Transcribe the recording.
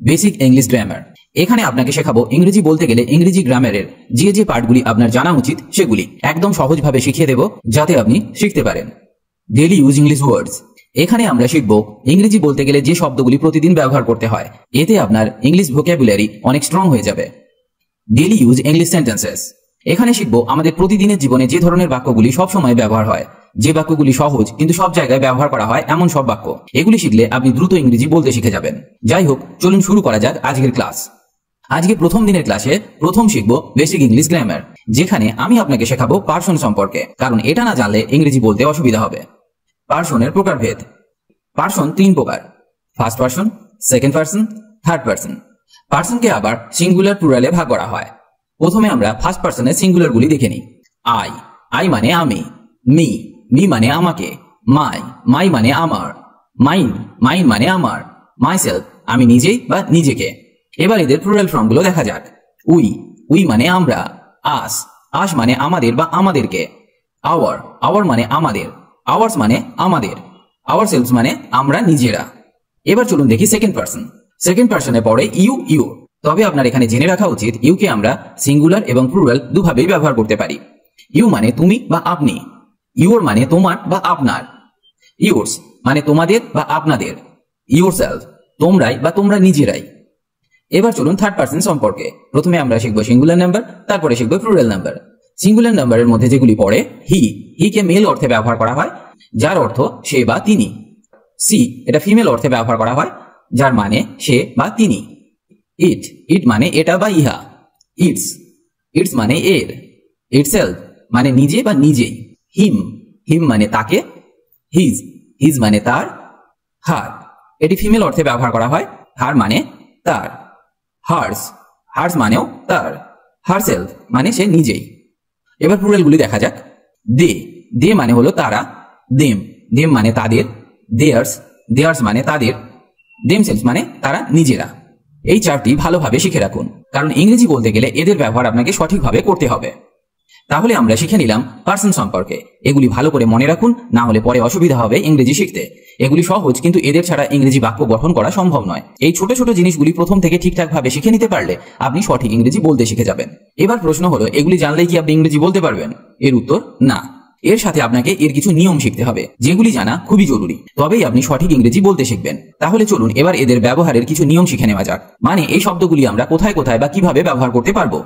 Basic English grammar. এখানে আপনাকে শেখাবো ইংরেজি বলতে গেলে ইংরেজি গ্রামারের যে পার্টগুলি আপনার জানা উচিত সেগুলি একদম সহজভাবে শিখিয়ে দেব যাতে আপনি শিখতে পারেন। ডেইলি ইউজ ইংলিশ ওয়ার্ডস। এখানে আমরা শিখব ইংরেজি বলতে গেলে যে শব্দগুলি প্রতিদিন ব্যবহার করতে হয়, এতে আপনার ইংলিশ ভোক্যাবুলারি অনেক স্ট্রং হয়ে যাবে। Daily use English sentences. এখানে শিখব আমাদের প্রতিদিনের জীবনে যে ধরনের বাক্যগুলি সবসময় ব্যবহার হয়, যে বাক্যগুলি সহজ কিন্তু সব জায়গায় ব্যবহার করা হয় এমন সব বাক্য। এগুলি শিখলে আপনি দ্রুত ইংরেজি বলতে শিখে যাবেন। যাই হোক, চলুন শুরু করা যাক আজকের ক্লাস। আজকে প্রথম দিনের ক্লাসে প্রথম শিখব বেসিক ইংলিশ গ্রামার, যেখানে আমি আপনাকে শেখাবো পার্সন সম্পর্কে, কারণ এটা না জানলে ইংরেজি বলতে অসুবিধা হবে। পার্সনের প্রকারভেদ। পার্সন তিন প্রকার: first person, second person, third person. পার্সনকে আবার সিঙ্গুলার প্লুরালে ভাগ করা হয়। প্রথমে আমরা ফার্স্ট পার্সনের সিঙ্গুলার গুলি দেখে নিই। আই, আই মানে আমি। মি, মি মানে আমাকে। মাই, মাই মানে আমার। মাইন, মাইন মানে আমার। মাইসেলফ, আমি নিজেই বা নিজেকে। এবার এদের প্লুরাল ফর্মগুলো দেখা যাক। উই, উই মানে আমরা। আস, আস মানে আমাদের বা আমাদেরকে। আওয়ার, আওয়ার মানে আমাদের। আওয়ার্স মানে আমাদের। আওয়ারসেলভস মানে আমরা নিজেরা। এবার চলুন দেখি সেকেন্ড পার্সন। সেকেন্ড পার্সনে পড়ে ইউ, ইউ। তবে আপনার এখানে জেনে রাখা উচিত ইউকে আমরা সিঙ্গুলার এবং প্লুরাল দুভাবেই ব্যবহার করতে পারি। ইউ মানে তুমি বা আপনি। ইউর মানে তোমার বা আপনার। ইউরস মানে তোমাদের বা আপনাদের। ইউরসেলফ, তোমরাই বা তোমরা নিজেরাই। এবার চলুন থার্ড পার্সন সম্পর্কে। প্রথমে আমরা শিখবো সিঙ্গুলার নাম্বার, তারপরে শিখবো প্লুরাল নাম্বার। সিঙ্গুলার নাম্বারের মধ্যে যেগুলি পড়ে, হি, হিকে মেল অর্থে ব্যবহার করা হয়, যার অর্থ সে বা তিনি। সি, এটা ফিমেল অর্থে ব্যবহার করা হয়, যার মানে সে বা তিনি। ইট, ইট মানে এটা বা ইহা। ইটস, ইটস মানে এর। ইটসেলফ মানে নিজে বা নিজেই। হিম, হিম মানে তাকে। হিজ, হিজ মানে তার। হার, এটি ফিমেল অর্থে ব্যবহার করা হয়, হার মানে তার। হার্স, হার্স মানেও তার। হারসেলফ মানে সে নিজেই। এবার প্লুরালগুলি দেখা যাক। দে, দে মানে হলো তারা। দেম, দেম মানে তাদের। দেয়ার্স, দেয়ার্স মানে তাদের। দেমসেলভস মানে তারা নিজেরা। এই চারটি ভালোভাবে শিখে রাখুন, কারণ ইংরেজি বলতে গেলে এদের ব্যবহার আপনাকে সঠিকভাবে করতে হবে। তাহলে আমরা শিখে নিলাম পার্সন সম্পর্কে। এগুলি ভালো করে মনে রাখুন, না হলে পরে অসুবিধা হবে ইংরেজি শিখতে। এগুলি সহজ, কিন্তু এদের ছাড়া ইংরেজি বাক্য গঠন করা সম্ভব নয়। এই ছোট ছোট জিনিসগুলি প্রথম থেকে ঠিকঠাক ভাবে শিখে নিতে পারলে আপনি সঠিক ইংরেজি বলতে শিখে যাবেন। এবার প্রশ্ন হলো, এগুলি জানলেই কি আপনি ইংরেজি বলতে পারবেন? এর উত্তর না। এর সাথে আপনাকে এর কিছু নিয়ম শিখতে হবে, যেগুলি জানা খুবই জরুরি। তবেই আপনি সঠিক ইংরেজি বলতে শিখবেন। তাহলে চলুন এবার এদের ব্যবহারের কিছু নিয়ম শিখে নেওয়া যাক। মানে এই শব্দগুলি আমরা কোথায় কোথায় বা কিভাবে ব্যবহার করতে পারবো।